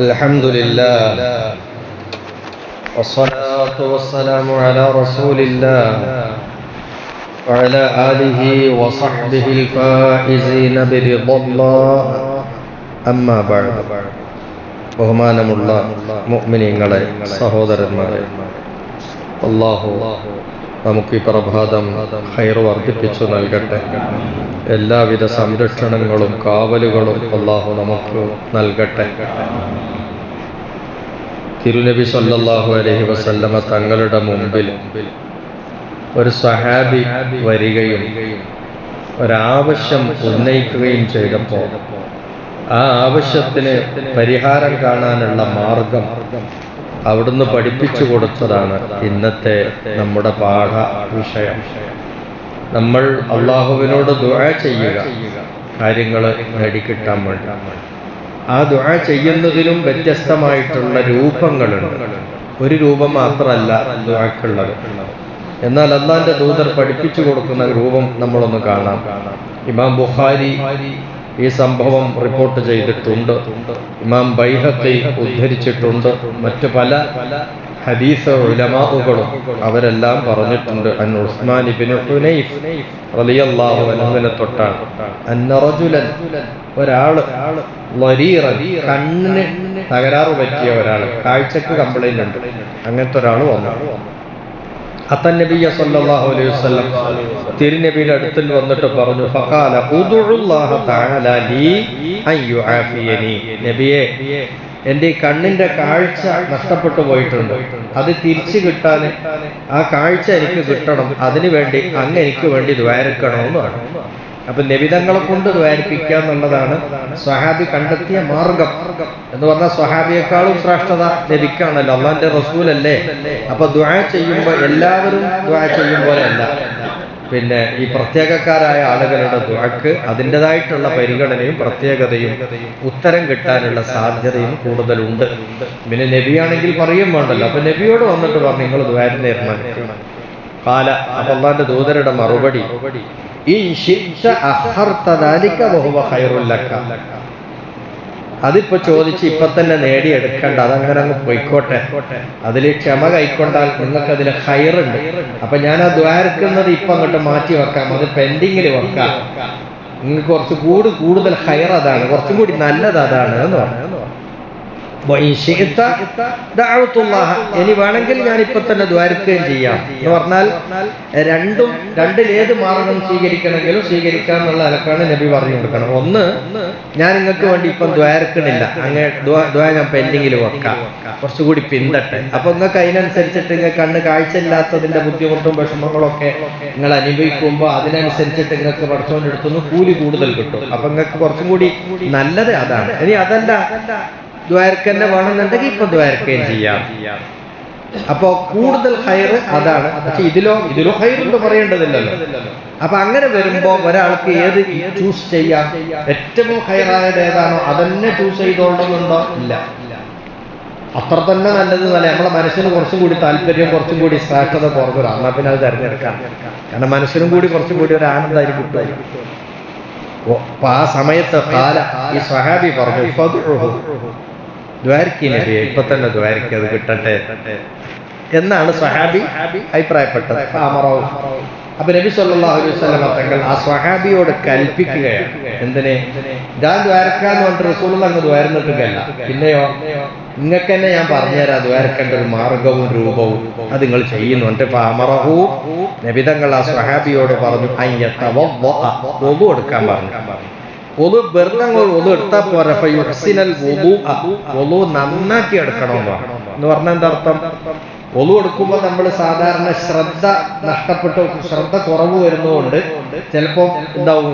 الحمد لله والصلاة والسلام على رسول الله وعلى آله وصحبه الفائزين برضا الله أما بعد ബഹുമാനമുള്ള മുഅ്മിനീങ്ങളെ, സഹോദരന്മാരെ, അല്ലാഹു നമുക്ക് ഈ പ്രഭാതം ഖൈർ വർദ്ധിപ്പിച്ചു നൽകട്ടെ. എല്ലാവിധ സംരക്ഷണങ്ങളും കാവലുകളും അല്ലാഹു നമുക്ക് നൽകട്ടെ. തിരുനബി സല്ലല്ലാഹു അലൈഹി വസല്ലമ തങ്ങളുടെ മുമ്പിൽ ഒരു സ്വഹാബി വരികയും ഒരാവശ്യം ഉന്നയിക്കുകയും ചെയ്തപ്പോൾ ആ ആവശ്യത്തിന് പരിഹാരം കാണാനുള്ള മാർഗം അവിടുന്ന് പഠിപ്പിച്ചു കൊടുത്തതാണ് ഇന്നത്തെ നമ്മുടെ പാഠ വിഷയം. നമ്മൾ അള്ളാഹുവിനോട് ദുആ ചെയ്യുക, കാര്യങ്ങൾ നേടിക്കിട്ടാൻ വേണ്ടി. ആ ദുആ ചെയ്യുന്നതിലും വ്യത്യസ്തമായിട്ടുള്ള രൂപങ്ങളുണ്ട്. ഒരു രൂപം മാത്രമല്ല ദുആക്കുള്ളത്. എന്നാൽ അല്ലാഹുവിന്റെ ദൂതർ പഠിപ്പിച്ചു കൊടുക്കുന്ന രൂപം നമ്മളൊന്ന് കാണാം. ഇമാം ബുഖാരി ഈ സംഭവം റിപ്പോർട്ട് ചെയ്തിട്ടുണ്ട്. ഇമാം ബൈഹഖി ഉദ്ധരിച്ചിട്ടുണ്ട്. മറ്റു പല ഹദീസ് ഉലമാഉകളും അവരെല്ലാം പറഞ്ഞിട്ടുണ്ട്. അൻ ഉസ്മാൻ ഇബ്നു ഹുനൈഫ് റളിയല്ലാഹു അൻഹുവിനെ തൊട്ടാണ്. അന്ന റജുലൻ, ഒരാള്, വരീറൻ, കണ്ണിന് തകരാറ് പറ്റിയ ഒരാൾ, കാഴ്ചക്ക് കംപ്ലൈന്റ് ഉണ്ട്, അങ്ങനത്തെ ഒരാൾ വന്നു. അത്തൻ നബിയ സല്ലല്ലാഹു അലൈഹി വസല്ലം തിരുനബിയുടെ അടുത്തിൽ വന്നിട്ട് പറഞ്ഞു, ഫഖാല ഉദ്ഉല്ലാഹ തആല ലീ അൻ യുആഫിയനി. നബിയെ, എൻ്റെ ഈ കണ്ണിന്റെ കാഴ്ച നഷ്ടപ്പെട്ടു പോയിട്ടുണ്ട്, അത് തിരിച്ചു കിട്ടാൻ, ആ കാഴ്ച എനിക്ക് കിട്ടണം, അതിനു വേണ്ടി അങ്ങ് എനിക്ക് വേണ്ടി ദ്വാരക്കണമെന്നാണ്. അപ്പൊ നബിതങ്ങളെ കൊണ്ട് ദ്വാരിപ്പിക്കുക എന്നുള്ളതാണ് സ്വഹാബി കണ്ടെത്തിയ മാർഗം. എന്ന് പറഞ്ഞാൽ സ്വഹാബിയെക്കാളും ശ്രേഷ്ഠത നബിക്കാണല്ലോ, അള്ളാന്റെ റസൂലല്ലേ. അപ്പൊ ദുആ ചെയ്യുമ്പോൾ എല്ലാവരും ദുആ ചെയ്യും പോലെയല്ല, പിന്നെ ഈ പ്രത്യേകക്കാരായ ആളുകളുടെ ദുആക്ക് അതിൻ്റെതായിട്ടുള്ള പരിഗണനയും പ്രത്യേകതയും ഉത്തരം കിട്ടാനുള്ള സാധ്യതയും കൂടുതലുണ്ട്. പിന്നെ നബിയാണെങ്കിൽ പറയും വേണ്ടല്ലോ. അപ്പൊ നബിയോട് വന്നിട്ട് പറഞ്ഞു, നിങ്ങൾ ദ്വാരം തീർമാനിക്കണം. കാല, അപ്പൊ അള്ളാന്റെ ദൂതരുടെ മറുപടി, അതിപ്പോ ചോദിച്ച് ഇപ്പൊ തന്നെ നേടിയെടുക്കണ്ട, അതങ്ങനെ അങ്ങ് പോയിക്കോട്ടെ. അതിൽ ക്ഷമ കൈക്കൊണ്ടാൽ നിങ്ങൾക്ക് അതിൽ ഖൈറുണ്ട്. അപ്പൊ ഞാൻ ആ ദ്വാരക്കുന്നത് ഇപ്പൊ അങ്ങോട്ട് മാറ്റി വെക്കാം, അത് പെൻഡിങ്ങിൽ വെക്കാം. നിങ്ങൾക്ക് കുറച്ച് കൂടുതൽ ഖൈർ അതാണ്, കുറച്ചും കൂടി നല്ലത് അതാണ് എന്ന് പറഞ്ഞു. ഇനി വേണമെങ്കിൽ ഞാൻ ഇപ്പൊ തന്നെ ദ്വാരക്കുകയും ചെയ്യാം എന്ന് പറഞ്ഞാൽ രണ്ടിലേത് മാർഗം സ്വീകരിക്കണമെങ്കിലും സ്വീകരിക്കാം എന്നുള്ള നിലക്കാണ് നബി പറഞ്ഞു കൊടുക്കണം. ഒന്ന്, ഞാൻ നിങ്ങൾക്ക് വേണ്ടി ഇപ്പം ദ്വാരക്കണില്ല, അങ്ങനെ ദ്വാ ഞാൻ പെൻഡിങ്ങിൽ വെക്കാം, കുറച്ചുകൂടി പിന്തട്ടെ. അപ്പൊ നിങ്ങൾക്ക് അതിനനുസരിച്ചിട്ട് നിങ്ങൾക്ക് കണ്ണ് കാഴ്ച ഇല്ലാത്തതിന്റെ ബുദ്ധിമുട്ടും വിഷമങ്ങളൊക്കെ നിങ്ങൾ അനുഭവിക്കുമ്പോൾ അതിനനുസരിച്ചിട്ട് നിങ്ങൾക്ക് പഠിച്ചുകൊണ്ടെടുത്തുനിന്ന് കൂലി കൂടുതൽ കിട്ടും. അപ്പൊ നിങ്ങൾക്ക് കുറച്ചും കൂടി നല്ലത് അതാണ്. ഇനി അതല്ല, ദ്വാരക്കന്നെ വേണമെന്നുണ്ടെങ്കിൽ ഇപ്പൊ ദ്വാരക്കുകയും ചെയ്യാം. അപ്പോ കൂടുതൽ ഹൈർ അതാണ്. പക്ഷെ ഇതിലോ ഹൈർ എന്ന് പറയേണ്ടതില്ലല്ലോ. അപ്പൊ അങ്ങനെ വരുമ്പോ ഒരാൾക്ക് ഏത് ചൂസ് ചെയ്യാം? ഏറ്റവും ഹൈറായത് ഏതാണോ അതന്നെ ചൂസ് ചെയ്തോളുന്നുണ്ടോ? ഇല്ല. അത്ര തന്നെ നല്ലത് നല്ല നമ്മളെ മനസ്സിന് കുറച്ചും കൂടി താല്പര്യം, കുറച്ചും കൂടി ശ്രേഷ്ഠത കുറഞ്ഞതാണ്, എന്നാ പിന്നെ അത് തിരഞ്ഞെടുക്കാം. കാരണം മനസ്സിനും കൂടി കുറച്ചും കൂടി ഒരു ആനന്ദമായിരിക്കും കിട്ടും. അപ്പൊ ആ സമയത്ത് കാല ഈ സ്വഹാബി പറഞ്ഞു, ദ്വാരക്കി നബിയെ, ഇപ്പൊ തന്നെ ദ്വാരക്കി, അത് കിട്ടട്ടെ എന്നാണ് സ്വഹാബി അഭിപ്രായപ്പെട്ടത്. അപ്പൊ നബി സല്ലല്ലാഹു അലൈഹി വസല്ലം തങ്ങൾ ആ സ്വഹാബിയോട് കൽപ്പിക്കുകയാണ്. എന്തിനെ? ഞാൻ ദ്വാരക്കാന്ന് പറഞ്ഞിട്ട് റസൂലുള്ളാഹി അങ്ങ് ദ്വാരന്നിട്ടില്ല. പിന്നെയോ, നിങ്ങൾക്ക് തന്നെ ഞാൻ പറഞ്ഞുതരാം ദ്വാരക്കേണ്ട ഒരു മാർഗവും രൂപവും, അത് നിങ്ങൾ ചെയ്യുന്നു. എന്നിട്ട് അമറഹു, നബി തങ്ങൾ ആ സ്വഹാബിയോട് പറഞ്ഞു, ഒളു എടുക്കാൻ പറഞ്ഞു. ഒളു വെറുതെ ഒളു എടുത്താൽ പോരാ, ഒളു നന്നാക്കി എടുക്കണമെന്നാണ്. എന്ന് പറഞ്ഞാൽ എന്താ അർത്ഥം? ഒളു എടുക്കുമ്പോൾ നമ്മൾ സാധാരണ ശ്രദ്ധ കുറവ് വരുന്നതുകൊണ്ട് ചിലപ്പോൾ എന്താവും,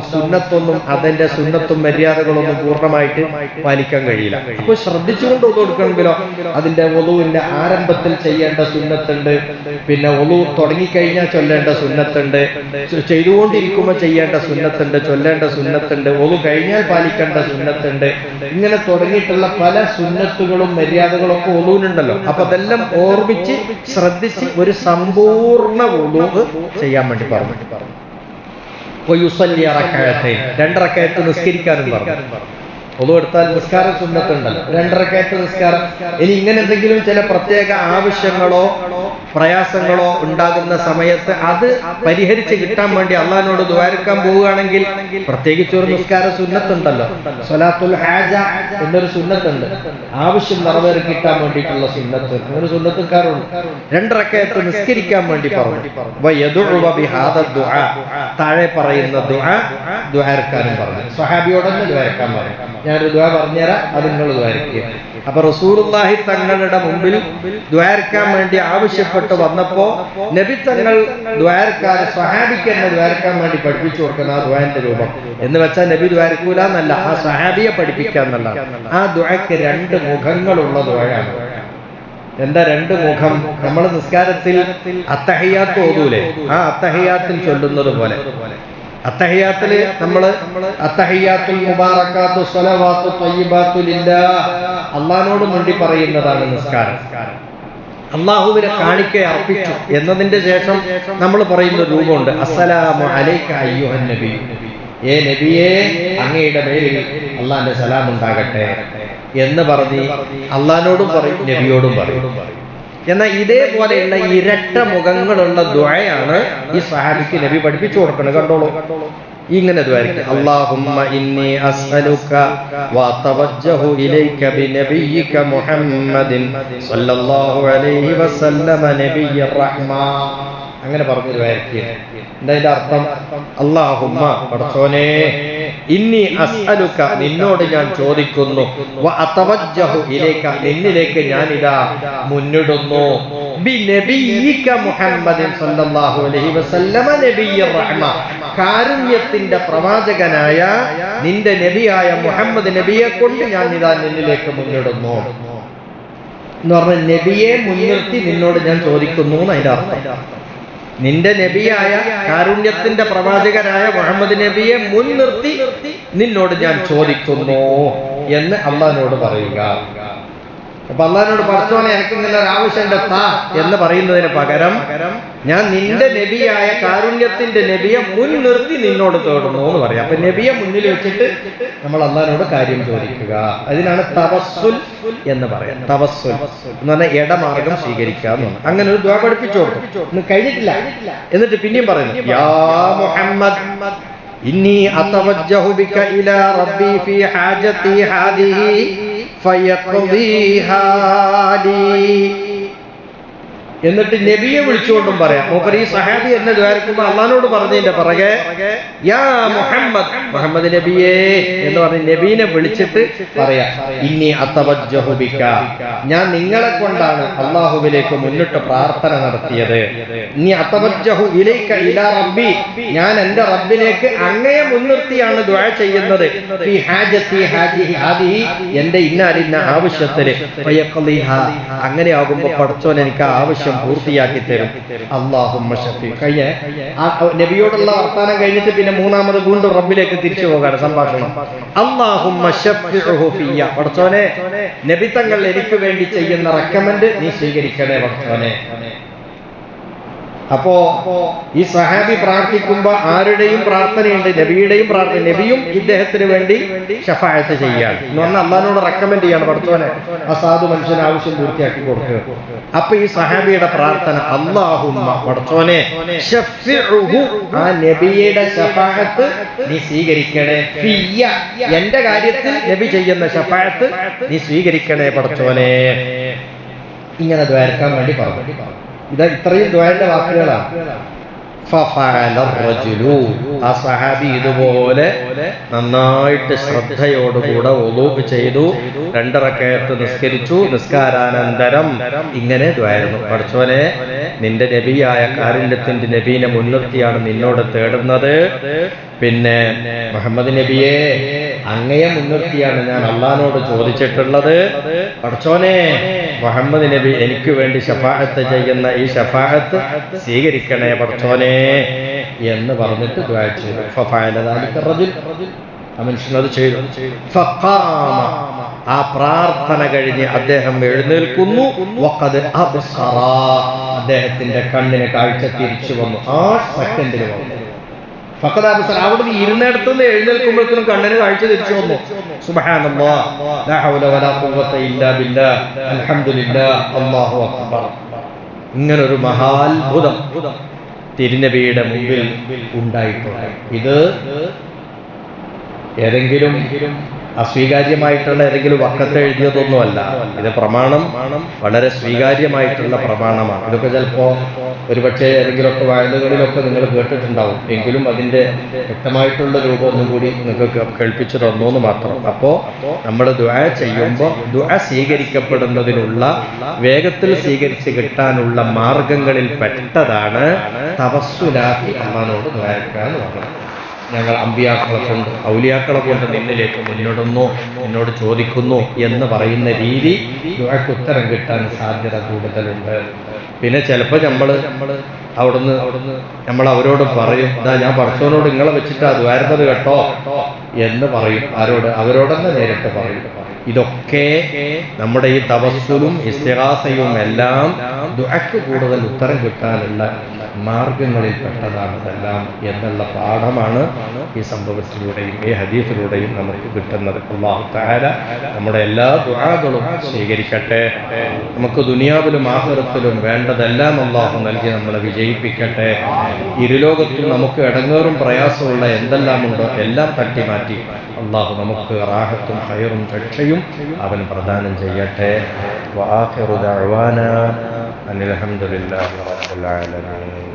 അതിന്റെ സുന്നത്തും മര്യാദകളൊന്നും പൂർണ്ണമായിട്ട് പാലിക്കാൻ കഴിയില്ല. അപ്പൊ ശ്രദ്ധിച്ചുകൊണ്ട് ഒളു എടുക്കണമെങ്കിലോ അതിന്റെ ഒളുവിന്റെ ആരംഭത്തിൽ ചെയ്യേണ്ട സുന്നത്തുണ്ട്, പിന്നെ ഒളു തുടങ്ങിക്കഴിഞ്ഞാൽ ചൊല്ലേണ്ട സുന്നത്തുണ്ട്, ചെയ്തുകൊണ്ടിരിക്കുമ്പോൾ ചെയ്യേണ്ട സുന്നത്തുണ്ട്, ചൊല്ലേണ്ട സുന്നത്തുണ്ട്, ഒളു കഴിഞ്ഞാൽ പാലിക്കേണ്ട സുന്നത്തുണ്ട്. ഇങ്ങനെ തുടങ്ങിയിട്ടുള്ള പല സുന്നത്തുകളും മര്യാദകളും ഒക്കെ ഒളുവിനുണ്ടല്ലോ. അപ്പൊ അതെല്ലാം ഓർമ്മിച്ച് ശ്രദ്ധിച്ച് ഒരു സമ്പൂർണ്ണ വുളൂ ചെയ്യാൻ വേണ്ടി പറഞ്ഞു. രണ്ട് റക്അത്ത് നിസ്കരിക്കാനും പറഞ്ഞു. ഒളു എടുത്താൽ നിസ്കാരം സുന്നത്തുണ്ടല്ലോ, 2 റക്അത്ത് നിസ്കാരം. ഇനി ഇങ്ങനെ എന്തെങ്കിലും ചില പ്രത്യേക ആവശ്യങ്ങളോ പ്രയാസങ്ങളോ ഉണ്ടാകുന്ന സമയത്ത് അത് പരിഹരിച്ച് കിട്ടാൻ വേണ്ടി അള്ളാഹിനോട് ദുആരിക്കാൻ പോവുകയാണെങ്കിൽ പ്രത്യേകിച്ച് ഒരു നിസ്കാര സുന്നത്തുണ്ടല്ലോ, സ്വലാത്തുൽ ഹാജ എന്നൊരു സുന്നത്തുണ്ട്, ആവശ്യം നിറവേറി കിട്ടാൻ വേണ്ടിയിട്ടുള്ള സുന്നത്ത്. അങ്ങനെ സുന്നത്തുകാരുണ്ട്. 2 റക്അത്ത് നിസ്കരിക്കാൻ വേണ്ടി പറഞ്ഞു. താഴെ പറയുന്ന ദുആരിക്കാനും പറഞ്ഞു. സ്വഹാബിയോടൊന്ന് ദുആരിക്കാൻ പറഞ്ഞു. ഞാനൊരു ദുആ പറഞ്ഞുതരാം, അത് നിങ്ങൾ ദുആരിക്കുക. അപ്പൊ റസൂലുള്ളാഹി തങ്ങളുടെ മുമ്പിൽ ദുആരിക്കാൻ വേണ്ടി ആവശ്യപ്പെട്ട് വന്നപ്പോ നബി തങ്ങൾ ദുആരിക്കാൻ സ്വഹാബിക്ക് തന്നെ ദുആരിക്കാൻ വേണ്ടി പഠിപ്പിച്ചു കൊടുക്കുന്ന ആ ദുആന്റെ രൂപം എന്ന് വെച്ചാൽ നബി ദുആരിക്കൂല എന്നല്ല, ആ സ്വഹാബിയെ പഠിപ്പിക്കുക എന്നല്ല. ആ ദുആക്ക് 2 മുഖങ്ങളുള്ള ദുആയാണ്. എന്താ 2 മുഖം? നമ്മൾ നിസ്കാരത്തിൽ അത്തഹിയാത്ത് ഓതൂലേ, ആ അത്തഹിയാത്തിൽ ചൊല്ലുന്നത് പോലെ അത്തഹിയാത്തിൽ നമ്മള് അത്തഹിയാത്തുൽ മുബാറകാത്തു സ്വലവാത്തു ത്വയ്യിബാത്തു ലില്ലാഹ് അള്ളാഹിനോട് വേണ്ടി പറയുന്നതാണ് നിസ്കാരം. അള്ളാഹുവിനെ കാണിക്ക അർപ്പിച്ചു എന്നതിന്റെ ശേഷം നമ്മൾ പറയുന്ന രൂപമുണ്ട്. അസ്സലാമു അലൈക അയ്യുഹൻ നബി, ഏ നബിയേ അങ്ങയുടെ മേലിൽ അള്ളാഹിന്റെ സലാം ഉണ്ടാകട്ടെ എന്ന് പറഞ്ഞ് അള്ളാഹിനോടും പറയും നബിയോടും പറയും. എന്നാൽ ഇതേപോലെയുള്ള ഇരട്ട മുഖങ്ങളുള്ള ദുആയാണ് ഈ സ്വഹാബിക്ക് നബി പഠിപ്പിച്ചു കൊടുക്കുന്നത്. കണ്ടോളൂ, ഇങ്ങനെ ദുആരിക്കുക. അല്ലാഹുമ്മ ഇന്നി അസ്അലുക വഅതവജ്ജഹു ഇലൈക ബിനബിയിക മുഹമ്മദിൻ സ്വല്ലല്ലാഹു അലൈഹി വസല്ലമ നബിയ്യിർ റഹ്മ. അങ്ങനെ പറഞ്ഞു ദുആരിക്കുക. എന്താ ഇതിന്റെ അർത്ഥം? അല്ലാഹുമ്മ പടച്ചോനേ, ഇന്നി അസ്അലുക നിന്നോട് ഞാൻ ചോദിക്കുന്നു, വഅതവജ്ജഹു ഇലൈക എന്നിലേക്ക് ഞാൻ ഇതാ മുന്നിടുന്നു, ബിനബിയിക മുഹമ്മദിൻ സ്വല്ലല്ലാഹു അലൈഹി വസല്ലമ നബിയ്യിർ റഹ്മ കാരുണ്യത്തിന്റെ പ്രവാചകനായ നിന്റെ നബിയായ മുഹമ്മദ് നബിയെ കൊണ്ട് ഞാൻ ഇതാ നിന്നിലേക്ക് മുന്നിടുന്നു എന്ന് പറഞ്ഞ നബിയെ മുൻനിർത്തി നിന്നോട് ഞാൻ ചോദിക്കുന്നു എന്നതിന്റെ അർത്ഥം. നിന്റെ നബിയായ കാരുണ്യത്തിന്റെ പ്രവാചകനായ മുഹമ്മദ് നബിയെ മുൻനിർത്തി നിന്നോട് ഞാൻ ചോദിക്കുന്നു എന്ന് അള്ളാഹിനോട് പറയുക. അപ്പൊ അള്ളാഹിനോട് പടച്ചോനെ എനിക്ക് ഇങ്ങനെ ഒരു ആവശ്യമുണ്ട് താ എന്ന് പറയുന്നതിന് പകരം ഞാൻ നിന്റെ നബിയായ കാരുണ്യത്തിന്റെ നബിയെ മുൻനിർത്തി നിന്നോട് തേടുന്നു എന്ന് പറയാം. അപ്പൊ നബിയെ മുന്നിൽ വെച്ചിട്ട് നമ്മൾ അള്ളാഹിനോട് കാര്യം ചോദിക്കുക. അതിനാണ് തവസ്സുൽ എന്ന് പറയാം. തവസ്സുൽ എന്ന് പറഞ്ഞാൽ ഇടമാർഗം സ്വീകരിക്കുക എന്നാണ്. അങ്ങനെ ഒരു ദുആ പഠിപ്പിച്ചു കൊടുക്കും. ഇന്ന് കഴിഞ്ഞിട്ടില്ല. എന്നിട്ട് പിന്നെയും പറയുന്നു, യാ മുഹമ്മദ് ഇന്നി അതവജ്ജഹു ബിക ഇലാ റബ്ബി ഫീ ഹാജതി ഹാദിഹി ഫയഖ്ദിഹാ ലി. എന്നിട്ട് നബിയെ വിളിച്ചുകൊണ്ടും പറയാം. മൂപ്പർ ഈ സഹാബി എന്നെ ദ്വാരക്കുമ്പോൾ അള്ളാഹിനോട് പറഞ്ഞതിന്റെ പിറകെ യാ മുഹമ്മദ്, മുഹമ്മദ് നബിയേ എന്ന് പറഞ്ഞ് നബീനെ വിളിച്ചിട്ട് പറയാം, ഇന്നി അതവജ്ജഹു ബിക, ഞാൻ നിങ്ങളെ കൊണ്ടാണ് അള്ളാഹുവിലേക്ക് മുന്നിട്ട് പ്രാർത്ഥന നടത്തിയത്. ഇന്നി അതവജ്ജഹു ഇലൈക ഇലാ റബ്ബി, ഞാൻ എന്റെ റബ്ബിലേക്ക് അങ്ങയെ മുൻനിർത്തിയാണ് ദുആ ചെയ്യുന്നത്. ഫീ ഹാജതി ഹാദിഹി, എന്റെ ഇന്നാലിന്ന ആവശ്യത്തിന് ഫയഖ്ദിഹാ, അങ്ങനെ ആകുമ്പോൾ പടച്ചോൻ എനിക്ക് ആ ആവശ്യം പൂർത്തിയാക്കി തരും. അല്ലാഹുമ്മ ശഫീ. കഴിഞ്ഞ നബിയോടുള്ള വർത്താനം കഴിഞ്ഞിട്ട് പിന്നെ മൂന്നാമത് വീണ്ടും റബ്ബിലേക്ക് തിരിച്ചു പോകാണ് സംഭാഷണം. അല്ലാഹുമ്മ ശഫീഉഹു ഫിയ്യ, പടച്ചോനെ നബി തങ്ങൾ എനിക്ക് വേണ്ടി ചെയ്യുന്ന റെക്കമെൻഡ് നീ സ്വീകരിക്കണേ പടച്ചോനെ. അപ്പോ ഈ സഹാബി പ്രാർത്ഥിക്കുമ്പോ ആരുടെയും പ്രാർത്ഥനയുണ്ട്, നബിയുടെയും പ്രാർത്ഥന. നബിയും ഇദ്ദേഹത്തിന് വേണ്ടി ശഫാഅത്ത് ചെയ്യാൻ എന്ന് പറഞ്ഞാൽ അള്ളാഹിനോട് റെക്കമെൻഡ് ചെയ്യാണ്, പടച്ചോനെ ആ സാധു മനുഷ്യന് ആവശ്യം പൂർത്തിയാക്കി കൊടുക്കുക. അപ്പൊ ഈ സഹാബിയുടെ പ്രാർത്ഥന അല്ലാഹുമ്മ പടച്ചോനെ ശഫീഉഹു, ആ നബിയുടെ ശഫാഅത്ത് നീ സ്വീകരിക്കണേ, ഫിയ്യ എന്റെ കാര്യത്തിൽ നബി ചെയ്യുന്ന ശഫാഅത്ത് നീ സ്വീകരിക്കണേ പടച്ചോനെ. ഇങ്ങനെ ദ്വാരക്കാൻ വേണ്ടി പറഞ്ഞു. ഇത് ഇത്രയും ദുആന്റെ വാക്കുകളാണ്. ആ സഹാബി ഇതുപോലെ നന്നായിട്ട് ശ്രദ്ധയോടുകൂടെ വുളൂ ചെയ്തു, 2 റക്അത്ത് നിസ്കരിച്ചു. നിസ്കാരാനന്തരം ഇങ്ങനെ ദുആയിരുന്നു, പടച്ചോനെ നിന്റെ നബിയായ കാരുണ്യത്തിന്റെ നബീനെ മുൻനിർത്തിയാണ് നിന്നോട് തേടുന്നത്. പിന്നെ മുഹമ്മദ് നബിയെ അങ്ങയെ മുൻനിർത്തിയാണ് ഞാൻ അള്ളാഹിനോട് ചോദിച്ചിട്ടുള്ളത്. പടച്ചോനെ മുഹമ്മദ് നബി എനിക്ക് വേണ്ടി ശഫാഅത്ത് ചെയ്യുന്ന ഈ ശഫാഅത്ത് സ്വീകരിക്കണേ പടച്ചോനെ എന്ന് പറഞ്ഞിട്ട് ദുആ ചെയ്തു. ഫഫഅല ദാലിക റജുൽ, ആ മനുഷ്യൻ അത് ചെയ്തു. ഫഖാമ, ആ പ്രാർത്ഥന കഴിഞ്ഞ് അദ്ദേഹം എഴുന്നേൽക്കുന്നു. വഖദ് അബ്സറ, അദ്ദേഹത്തിന്റെ കണ്ണിന് കാഴ്ച തിരിച്ചു വന്നു. ആ സെക്കൻഡിൽ വന്നു. ഫഖദ് അബ്സറ. അവിടുന്ന് ഇരുന്നിടത്തുനിന്ന് എഴുന്നേൽക്കുമ്പോഴത്തേനും കണ്ണിന് കാഴ്ച തിരിച്ചു വന്നു. സുബ്ഹാനല്ലാഹ്, ലാ ഹൗല വലാ ഖുവത ഇല്ലാ ബില്ലാഹ്, അൽഹംദുലില്ലാഹ്, അല്ലാഹു അക്ബർ. ഇങ്ങനൊരു മഹാത്ഭുതം തിരുനബിയുടെ മുമ്പിൽ ഉണ്ടായിട്ടുണ്ട്. ഇത് ഏതെങ്കിലും അസ്വീകാര്യമായിട്ടുള്ള ഏതെങ്കിലും വക്കത്ത് എഴുതിയതൊന്നുമല്ല. ഇത് പ്രമാണം വളരെ സ്വീകാര്യമായിട്ടുള്ള പ്രമാണമാണ്. ഇതൊക്കെ ചിലപ്പോ ഒരുപക്ഷെ ഏതെങ്കിലുമൊക്കെ വയലുകളിലൊക്കെ നിങ്ങൾ കേട്ടിട്ടുണ്ടാവും. എങ്കിലും അതിന്റെ വ്യക്തമായിട്ടുള്ള രൂപം ഒന്നും കൂടി നിങ്ങൾക്ക് കേൾപ്പിച്ചു തന്നോന്ന് മാത്രം. അപ്പോ നമ്മൾ ദുആ ചെയ്യുമ്പോൾ ദുആ സ്വീകരിക്കപ്പെടുന്നതിനുള്ള, വേഗത്തിൽ സ്വീകരിച്ച് കിട്ടാനുള്ള മാർഗങ്ങളിൽ പെട്ടതാണ് തവസ്സുലാക്കി അല്ലാഹുവോട് ദുആ എന്ന് പറഞ്ഞത്. ഞങ്ങൾ അമ്പിയാക്കളെ കൊണ്ട്, ഔലിയാക്കളെ കൊണ്ട് നിന്നിലേക്ക് മുന്നിടുന്നു, എന്നോട് ചോദിക്കുന്നു എന്ന് പറയുന്ന രീതി ദുആക്ക് ഉത്തരം കിട്ടാൻ സാധ്യത കൂടുതലുണ്ട്. പിന്നെ ചിലപ്പോൾ അവിടുന്ന് നമ്മൾ അവരോട് പറയും, ഇതാ ഞാൻ പടച്ചവനോട് നിങ്ങളെ വെച്ചിട്ടാ ദ്വാരത്തത് കേട്ടോ എന്ന് പറയും. അവരോടെന്ന് നേരിട്ട് പറയും. ഇതൊക്കെ നമ്മുടെ ഈ തവസ്സുലും ഇസ്തിഗാസയും എല്ലാം ദുആക്ക് കൂടുതൽ ഉത്തരം കിട്ടാനുള്ള മാർഗങ്ങളിൽ പെട്ടതാണ് ഇതെല്ലാം എന്നുള്ള പാഠമാണ് ഈ സംഭവത്തിലൂടെയും ഈ ഹദീസിലൂടെയും നമുക്ക് കിട്ടുന്നത്. അല്ലാഹു തആല നമ്മുടെ എല്ലാ ദുആകളും സ്വീകരിക്കട്ടെ. നമുക്ക് ദുനിയാവിലും ആഖിറത്തിലും വേണ്ടതെല്ലാം അല്ലാഹു നൽകി നമ്മളെ വിജയിപ്പിക്കട്ടെ. ഇരുലോകത്തും നമുക്ക് ഇടങ്ങേറും പ്രയാസമുള്ള എന്തെല്ലാം ഉണ്ടോ എല്ലാം തട്ടിമാറ്റി അല്ലാഹു നമുക്ക് റാഹത്തും ഖൈറും രക്ഷയും അവൻ പ്രദാനം ചെയ്യട്ടെ. വആഖിറു ദഅവാനാ അനിൽ ഹംദുലില്ലാഹി റബ്ബിൽ ആലമീൻ.